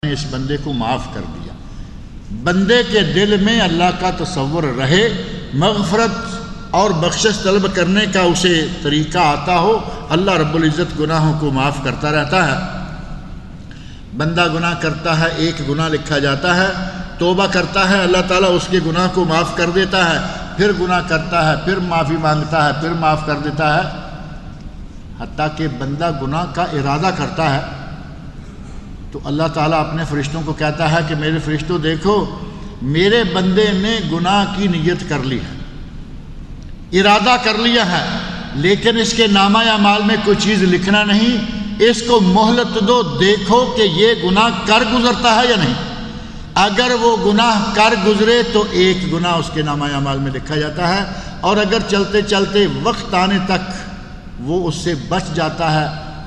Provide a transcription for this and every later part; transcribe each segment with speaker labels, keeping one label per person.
Speaker 1: نے اس بندے کو معاف کر دیا۔ بندے کے دل میں اللہ کا تصور رہے، مغفرت اور بخشش طلب کرنے کا اسے طریقہ آتا ہو، اللہ رب العزت گناہوں کو معاف کرتا رہتا ہے۔ بندہ گناہ کرتا ہے، ایک گناہ لکھا جاتا ہے، توبہ کرتا ہے، اللہ تعالیٰ اس کے گناہ کو معاف کر دیتا ہے، پھر گناہ کرتا ہے، پھر معافی مانگتا ہے، پھر معاف کر دیتا ہے، حتیٰ کہ بندہ گناہ کا ارادہ کرتا ہے تو اللہ تعالیٰ اپنے فرشتوں کو کہتا ہے کہ میرے فرشتوں دیکھو، میرے بندے نے گناہ کی نیت کر لی ہے، ارادہ کر لیا ہے، لیکن اس کے نامہ اعمال میں کوئی چیز لکھنا نہیں، اس کو مہلت دو، دیکھو کہ یہ گناہ کر گزرتا ہے یا نہیں۔ اگر وہ گناہ کر گزرے تو ایک گناہ اس کے نامہ اعمال میں لکھا جاتا ہے، اور اگر چلتے چلتے وقت آنے تک وہ اس سے بچ جاتا ہے،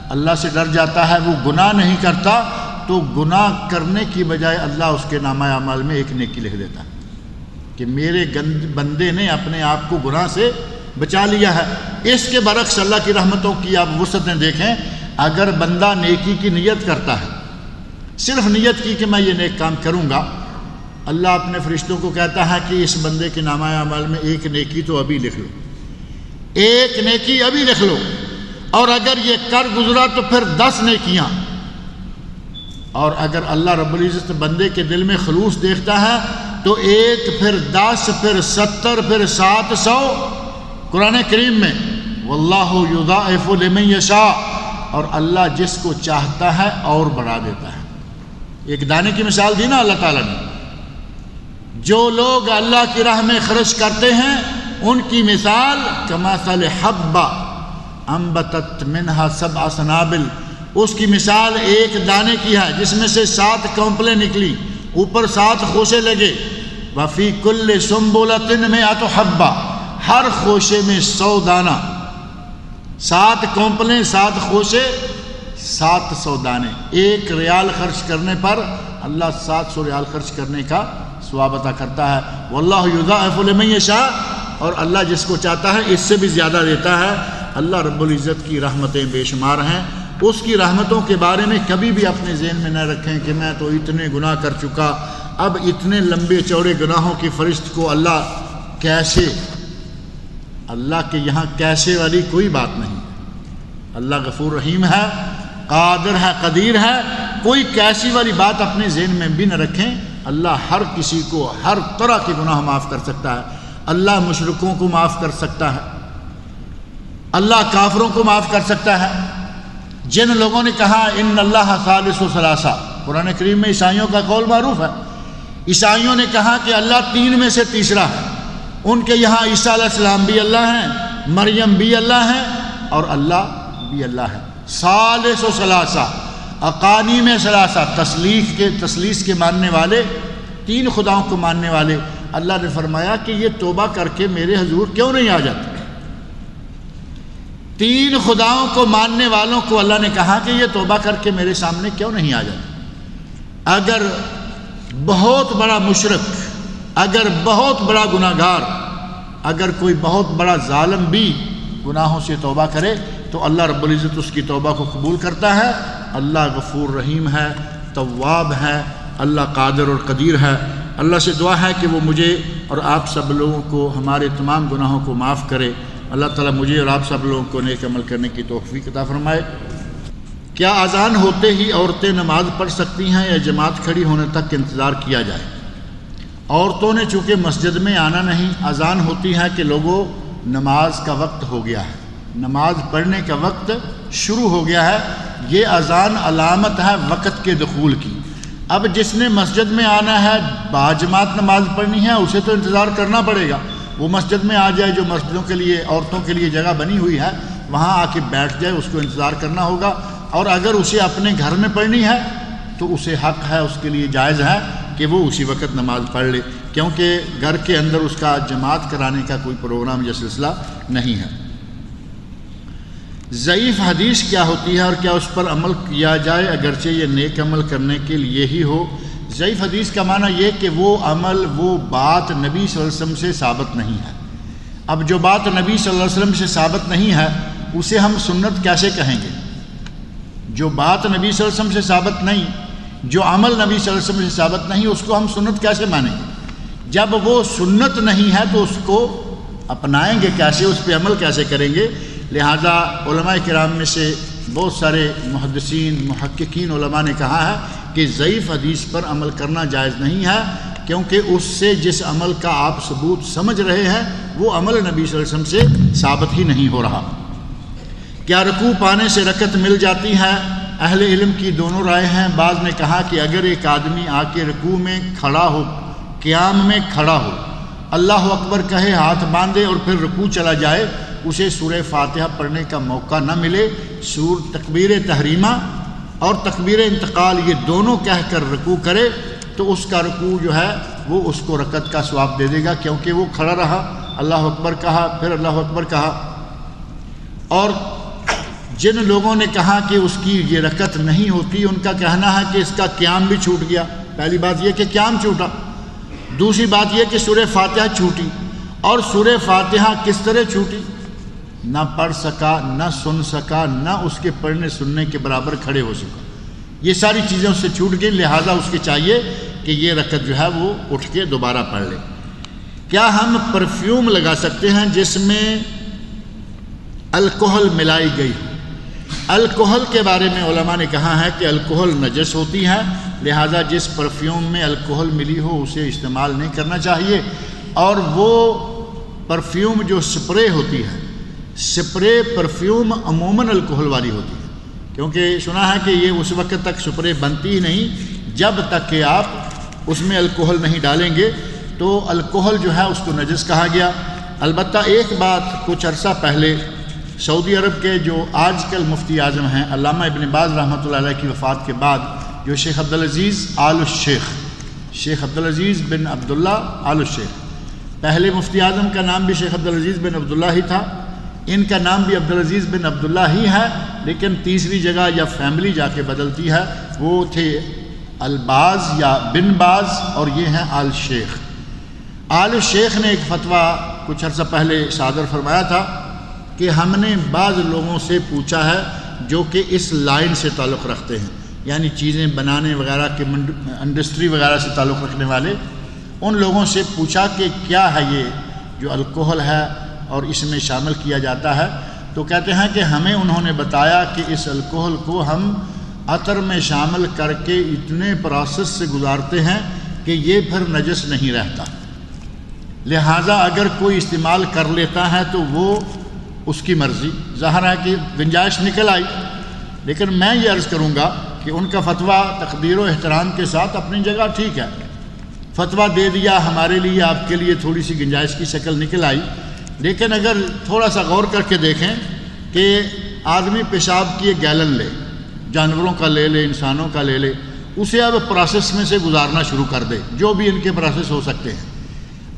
Speaker 1: اللہ سے ڈر جاتا ہے، وہ گناہ نہیں کرتا، تو گناہ کرنے کی بجائے اللہ اس کے نامہ اعمال میں ایک نیکی لکھ دیتا ہے کہ میرے بندے نے اپنے آپ کو گناہ سے بچا لیا ہے۔ اس کے برعکس اللہ کی رحمتوں کی آپ وسعتیں دیکھیں، اگر بندہ نیکی کی نیت کرتا ہے، صرف نیت کی کہ میں یہ نیک کام کروں گا، اللہ اپنے فرشتوں کو کہتا ہے کہ اس بندے کے نامہ اعمال میں ایک نیکی تو ابھی لکھ لو، ایک نیکی ابھی لکھ لو، اور اگر یہ کر گزرا تو پھر 10 نیکیاں، اور اگر اللہ رب العزت بندے کے دل میں خلوص دیکھتا ہے تو 1 پھر 10 پھر 70 پھر 700۔ قرآن کریم میں واللہ یضاعف لمن یشاء، اور اللہ جس کو چاہتا ہے اور بڑھا دیتا ہے۔ ایک دانے کی مثال دی نا اللہ تعالیٰ نے، جو لوگ اللہ کی راہ میں خرچ کرتے ہیں ان کی مثال کمثل حبہ انبتت منہا 7 سنابل، اس کی مثال ایک دانے کی ہے جس میں سے 7 کونپلیں نکلی، اوپر 7 خوشے لگے، وفی کل سنبلۃ 100 حبہ، ہر خوشے میں 100 دانہ، 7 کونپلیں 7 خوشے 700 دانے، 1 ریال خرچ کرنے پر اللہ 700 ریال خرچ کرنے کا ثواب عطا کرتا ہے۔ واللہ یضاعف لمن یشاء، اور اللہ جس کو چاہتا ہے اس سے بھی زیادہ دیتا ہے۔ اللہ رب العزت کی رحمتیں بے شمار ہیں، اس کی رحمتوں کے بارے میں کبھی بھی اپنے ذہن میں نہ رکھیں کہ میں تو اتنے گناہ کر چکا، اب اتنے لمبے چوڑے گناہوں کی فہرست کو اللہ کیسے، اللہ کے یہاں کیسے والی کوئی بات نہیں۔ اللہ غفور رحیم ہے، قادر ہے، قدیر ہے، کوئی کیسی والی بات اپنے ذہن میں بھی نہ رکھیں۔ اللہ ہر کسی کو ہر طرح کے گناہ معاف کر سکتا ہے، اللہ مشرکوں کو معاف کر سکتا ہے، اللہ کافروں کو معاف کر سکتا ہے۔ جن لوگوں نے کہا ان اللہ ثالث ثلاثہ، قرآن کریم میں عیسائیوں کا قول معروف ہے، عیسائیوں نے کہا کہ اللہ 3 میں سے تیسرا ہے، ان کے یہاں عیسیٰ علیہ السلام بھی اللہ ہیں، مریم بھی اللہ ہیں، اور اللہ بھی اللہ ہے۔ ثالث ثلاثہ، اقانیم ثلاثہ، تثلیث کے ماننے والے، 3 خداؤں کو ماننے والے، اللہ نے فرمایا کہ یہ توبہ کر کے میرے حضور کیوں نہیں آ جاتے؟ 3 خداؤں کو ماننے والوں کو اللہ نے کہا کہ یہ توبہ کر کے میرے سامنے کیوں نہیں آ جاتے؟ اگر بہت بڑا مشرک، اگر بہت بڑا گناہگار، اگر کوئی بہت بڑا ظالم بھی گناہوں سے توبہ کرے تو اللہ رب العزت اس کی توبہ کو قبول کرتا ہے۔ اللہ غفور رحیم ہے، تواب ہے، اللہ قادر اور قدیر ہے۔ اللہ سے دعا ہے کہ وہ مجھے اور آپ سب لوگوں کو ہمارے تمام گناہوں کو معاف کرے۔ اللہ تعالیٰ مجھے اور آپ سب لوگوں کو نیک عمل کرنے کی توفیق عطا فرمائے۔ کیا اذان ہوتے ہی عورتیں نماز پڑھ سکتی ہیں یا جماعت کھڑی ہونے تک انتظار کیا جائے؟ عورتوں نے چونکہ مسجد میں آنا نہیں، اذان ہوتی ہے کہ لوگوں نماز کا وقت ہو گیا ہے، نماز پڑھنے کا وقت شروع ہو گیا ہے، یہ اذان علامت ہے وقت کے دخول کی۔ اب جس نے مسجد میں آنا ہے، باجماعت نماز پڑھنی ہے، اسے تو انتظار کرنا پڑے گا، وہ مسجد میں آ جائے، جو مسجدوں کے لیے عورتوں کے لیے جگہ بنی ہوئی ہے وہاں آ کے بیٹھ جائے، اس کو انتظار کرنا ہوگا۔ اور اگر اسے اپنے گھر میں پڑھنی ہے تو اسے حق ہے، اس کے لیے جائز ہے کہ وہ اسی وقت نماز پڑھ لے، کیونکہ گھر کے اندر اس کا جماعت کرانے کا کوئی پروگرام یا سلسلہ نہیں ہے۔ ضعیف حدیث کیا ہوتی ہے اور کیا اس پر عمل کیا جائے اگرچہ یہ نیک عمل کرنے کے لیے ہی ہو؟ ضعیف حدیث کا معنی یہ کہ وہ عمل، وہ بات نبی صلی اللہ علیہ وسلم سے ثابت نہیں ہے۔ اب جو بات نبی صلی اللہ علیہ وسلم سے ثابت نہیں ہے اسے ہم سنت کیسے کہیں گے؟ جو بات نبی صلی اللہ علیہ وسلم سے ثابت نہیں، جو عمل نبی صلی اللہ علیہ وسلم سے ثابت نہیں اس کو ہم سنت کیسے مانیں گے؟ جب وہ سنت نہیں ہے تو اس کو اپنائیں گے کیسے، اس پہ عمل کیسے کریں گے؟ لہذا علماء کرام میں سے بہت سارے محدثین محققین علماء نے کہا ہے کہ ضعیف حدیث پر عمل کرنا جائز نہیں ہے، کیونکہ اس سے جس عمل کا آپ ثبوت سمجھ رہے ہیں وہ عمل نبی صلی اللہ علیہ وسلم سے ثابت ہی نہیں ہو رہا۔ کیا رکوع پانے سے رکعت مل جاتی ہے؟ اہل علم کی دونوں رائے ہیں۔ بعض نے کہا کہ اگر ایک آدمی آ کے رکوع میں کھڑا ہو، قیام میں کھڑا ہو، اللہ اکبر کہے، ہاتھ باندھے اور پھر رکوع چلا جائے، اسے سورہ فاتحہ پڑھنے کا موقع نہ ملے، تکبیر تحریمہ اور تکبیر انتقال یہ دونوں کہہ کر رکوع کرے تو اس کا رکوع جو ہے وہ اس کو رکعت کا ثواب دے دے گا، کیونکہ وہ کھڑا رہا، اللہ اکبر کہا، پھر اللہ اکبر کہا۔ اور جن لوگوں نے کہا کہ اس کی یہ رکعت نہیں ہوتی، ان کا کہنا ہے کہ اس کا قیام بھی چھوٹ گیا۔ پہلی بات یہ کہ قیام چھوٹا، دوسری بات یہ کہ سورہ فاتحہ چھوٹی، اور سورہ فاتحہ کس طرح چھوٹی؟ نہ پڑھ سکا، نہ سن سکا، نہ اس کے پڑھنے سننے کے برابر کھڑے ہو سکا، یہ ساری چیزیں اس سے چھوٹ گئی، لہٰذا اس کے چاہیے کہ یہ رکعت جو ہے وہ اٹھ کے دوبارہ پڑھ لے۔ کیا ہم پرفیوم لگا سکتے ہیں جس میں الکحل ملائی گئی؟ الکحل کے بارے میں علماء نے کہا ہے کہ الکحل نجس ہوتی ہے، لہذا جس پرفیوم میں الکحل ملی ہو اسے استعمال نہیں کرنا چاہیے۔ اور وہ پرفیوم جو سپرے ہوتی ہے، سپرے پرفیوم عموماً الکحل والی ہوتی ہے، کیونکہ سنا ہے کہ یہ اس وقت تک سپرے بنتی ہی نہیں جب تک کہ آپ اس میں الکحل نہیں ڈالیں گے، تو الکحل جو ہے اس کو نجس کہا گیا۔ البتہ ایک بات، کچھ عرصہ پہلے سعودی عرب کے جو آج کل مفتی اعظم ہیں علامہ ابن باز رحمۃ اللہ علیہ کی وفات کے بعد، جو شیخ عبدالعزیز آل الشیخ، شیخ عبدالعزیز بن عبداللہ آل الشیخ، پہلے مفتی اعظم کا نام بھی شیخ عبدالعزیز بن عبداللہ ہی تھا، ان کا نام بھی عبدالعزیز بن عبداللہ ہی ہے، لیکن تیسری جگہ یا فیملی جا کے بدلتی ہے، وہ تھے الباز یا بن باز، اور یہ ہیں آل شیخ۔ آل شیخ نے ایک فتویٰ کچھ عرصہ پہلے صادر فرمایا تھا کہ ہم نے بعض لوگوں سے پوچھا ہے جو کہ اس لائن سے تعلق رکھتے ہیں، یعنی چیزیں بنانے وغیرہ کے انڈسٹری وغیرہ سے تعلق رکھنے والے، ان لوگوں سے پوچھا کہ کیا ہے یہ جو الکحل ہے اور اس میں شامل کیا جاتا ہے، تو کہتے ہیں کہ ہمیں انہوں نے بتایا کہ اس الکحل کو ہم عطر میں شامل کر کے اتنے پروسیس سے گزارتے ہیں کہ یہ پھر نجس نہیں رہتا، لہٰذا اگر کوئی استعمال کر لیتا ہے تو وہ اس کی مرضی، ظاہر ہے کہ گنجائش نکل آئی، لیکن میں یہ عرض کروں گا کہ ان کا فتویٰ تقدیر و احترام کے ساتھ اپنی جگہ ٹھیک ہے، فتویٰ دے دیا ہمارے لیے، آپ کے لیے تھوڑی سی گنجائش کی شکل نکل آئی، لیکن اگر تھوڑا سا غور کر کے دیکھیں کہ آدمی پیشاب کی ایک گیلن لے، جانوروں کا لے لے، انسانوں کا لے لے، اسے اب پروسیس میں سے گزارنا شروع کر دے، جو بھی ان کے پروسیس ہو سکتے ہیں،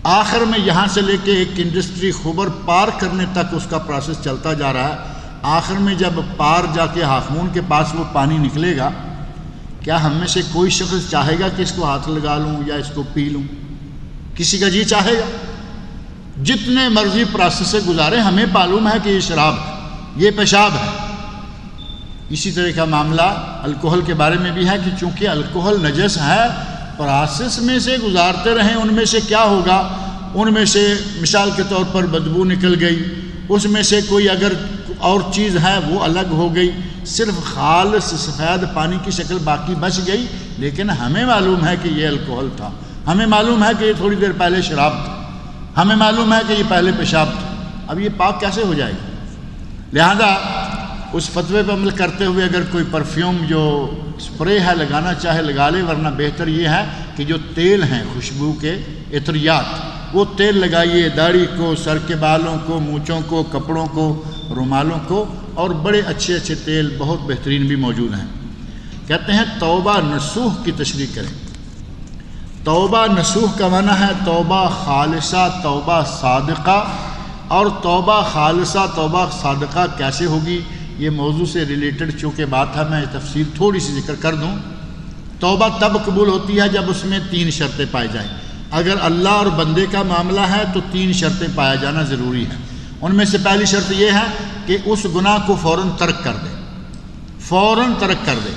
Speaker 1: آخر میں یہاں سے لے کے ایک انڈسٹری خبر پار کرنے تک اس کا پروسیس چلتا جا رہا ہے، آخر میں جب پار جا کے ہاف مون کے پاس وہ پانی نکلے گا، کیا ہم میں سے کوئی شخص چاہے گا کہ اس کو ہاتھ لگا لوں یا اس کو پی لوں؟ کسی کا جی چاہے گا؟ جتنے مرضی پروسیس سے گزارے، ہمیں معلوم ہے کہ یہ شراب ہے، یہ پیشاب ہے۔ اسی طرح کا معاملہ الکحل کے بارے میں بھی ہے کہ چونکہ الکحل نجس ہے، پروسیس میں سے گزارتے رہیں، ان میں سے کیا ہوگا؟ ان میں سے مثال کے طور پر بدبو نکل گئی، اس میں سے کوئی اگر اور چیز ہے وہ الگ ہو گئی، صرف خالص سفید پانی کی شکل باقی بچ گئی، لیکن ہمیں معلوم ہے کہ یہ الکحل تھا، ہمیں معلوم ہے کہ یہ تھوڑی دیر پہلے شراب تھا، ہمیں معلوم ہے کہ یہ پہلے پیشاب تھا، اب یہ پاک کیسے ہو جائے گا؟ لہذا اس فتوے پہ عمل کرتے ہوئے اگر کوئی پرفیوم جو سپرے ہے لگانا چاہے لگا لے، ورنہ بہتر یہ ہے کہ جو تیل ہیں خوشبو کے عطریات، وہ تیل لگائیے داڑھی کو، سر کے بالوں کو، مونچھوں کو، کپڑوں کو، رومالوں کو، اور بڑے اچھے اچھے تیل بہت بہترین بھی موجود ہیں۔ کہتے ہیں توبہ نصوح کی تشریح کریں۔ توبہ نصوح کا معنی ہے توبہ خالصہ، توبہ صادقہ، اور توبہ خالصہ توبہ صادقہ کیسے ہوگی؟ یہ موضوع سے ریلیٹڈ چونکہ بات ہے، میں تفصیل تھوڑی سی ذکر کر دوں۔ توبہ تب قبول ہوتی ہے جب اس میں 3 شرطیں پائی جائیں۔ اگر اللہ اور بندے کا معاملہ ہے تو 3 شرطیں پایا جانا ضروری ہے۔ ان میں سے پہلی شرط یہ ہے کہ اس گناہ کو فوراً ترک کر دے، فوراً ترک کر دے۔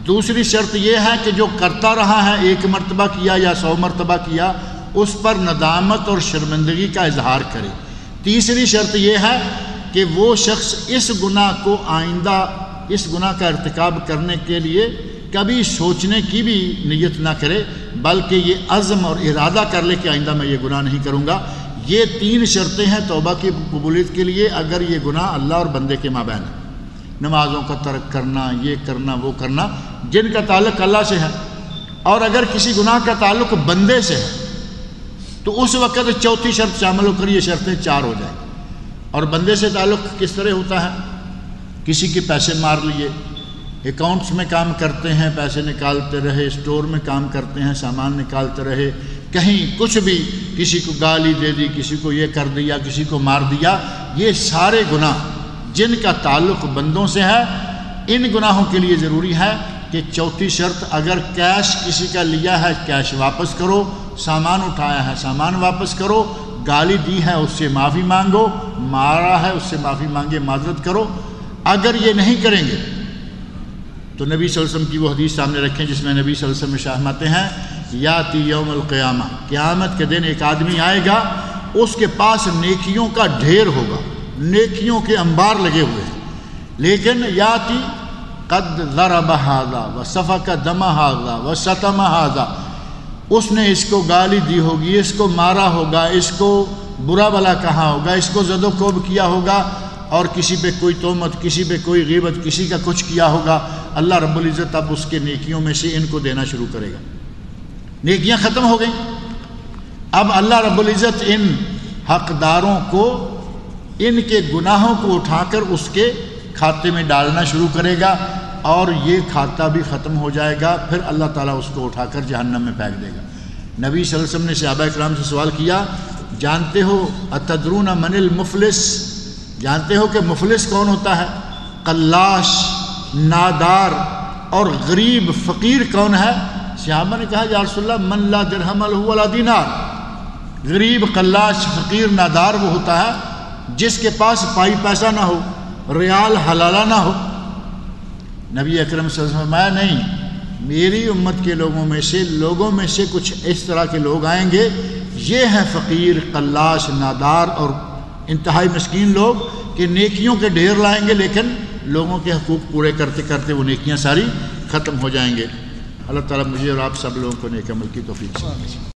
Speaker 1: دوسری شرط یہ ہے کہ جو کرتا رہا ہے 1 مرتبہ کیا یا 100 مرتبہ کیا اس پر ندامت اور شرمندگی کا اظہار کرے۔ تیسری شرط یہ ہے کہ وہ شخص اس گناہ کو آئندہ اس گناہ کا ارتکاب کرنے کے لیے کبھی سوچنے کی بھی نیت نہ کرے، بلکہ یہ عزم اور ارادہ کر لے کہ آئندہ میں یہ گناہ نہیں کروں گا۔ یہ 3 شرطیں ہیں توبہ کی قبولیت کے لیے اگر یہ گناہ اللہ اور بندے کے مابین ہے۔ نمازوں کا ترک کرنا، یہ کرنا وہ کرنا جن کا تعلق اللہ سے ہے، اور اگر کسی گناہ کا تعلق بندے سے ہے تو اس وقت چوتھی شرط شامل ہو کر یہ شرطیں 4 ہو جائیں۔ اور بندے سے تعلق کس طرح ہوتا ہے؟ کسی کے پیسے مار لیے، اکاؤنٹس میں کام کرتے ہیں، پیسے نکالتے رہے، اسٹور میں کام کرتے ہیں، سامان نکالتے رہے، کہیں کچھ بھی، کسی کو گالی دے دی، کسی کو یہ کر دیا، کسی کو مار دیا، یہ سارے گناہ جن کا تعلق بندوں سے ہے، ان گناہوں کے لیے ضروری ہے کہ چوتھی شرط اگر کیش کسی کا لیا ہے کیش واپس کرو، سامان اٹھایا ہے سامان واپس کرو، گالی دی ہے اس سے معافی مانگو، مارا ہے اس سے معافی مانگے، معذرت کرو۔ اگر یہ نہیں کریں گے تو نبی صلی اللہ علیہ وسلم کی وہ حدیث سامنے رکھیں جس میں نبی صلی اللہ علیہ وسلم فرماتے ہیں یاتی یوم القیامہ، قیامت کے دن ایک آدمی آئے گا، اس کے پاس نیکیوں کا ڈھیر ہوگا، نیکیوں کے انبار لگے ہوئے ہیں، لیکن یاتی قد ضرب ھذا وسفک دم ھذا وشتم ھذا، اس نے اس کو گالی دی ہوگی، اس کو مارا ہوگا، اس کو برا بلا کہا ہوگا، اس کو زد و کوب کیا ہوگا، اور کسی پہ کوئی تہمت، کسی پہ کوئی غیبت، کسی کا کچھ کیا ہوگا۔ اللہ رب العزت اب اس کے نیکیوں میں سے ان کو دینا شروع کرے گا۔ نیکیاں ختم ہو گئیں، اب اللہ رب العزت ان حقداروں کو ان کے گناہوں کو اٹھا کر اس کے کھاتے میں ڈالنا شروع کرے گا، اور یہ کھاتا بھی ختم ہو جائے گا، پھر اللہ تعالیٰ اس کو اٹھا کر جہنم میں پھینک دے گا۔ نبی صلی اللہ علیہ وسلم نے صحابہ اکرام سے سوال کیا، جانتے ہو اتدرون من المفلس، جانتے ہو کہ مفلس کون ہوتا ہے؟ قلاش، نادار اور غریب فقیر کون ہے؟ صحابہ نے کہا یا رسول اللہ من لا درہم لہ ولا دینار، غریب، قلاش، فقیر، نادار وہ ہوتا ہے جس کے پاس پائی پیسہ نہ ہو، ریال حلالہ نہ ہو۔ نبی اکرم صلی اللہ علیہ وسلم فرمایا نہیں، میری امت کے لوگوں میں سے کچھ اس طرح کے لوگ آئیں گے، یہ ہیں فقیر، قلاش، نادار اور انتہائی مسکین لوگ کہ نیکیوں کے ڈھیر لائیں گے، لیکن لوگوں کے حقوق پورے کرتے کرتے وہ نیکیاں ساری ختم ہو جائیں گے۔ اللہ تعالیٰ مجھے اور آپ سب لوگوں کو نیک عمل کی توفیق سے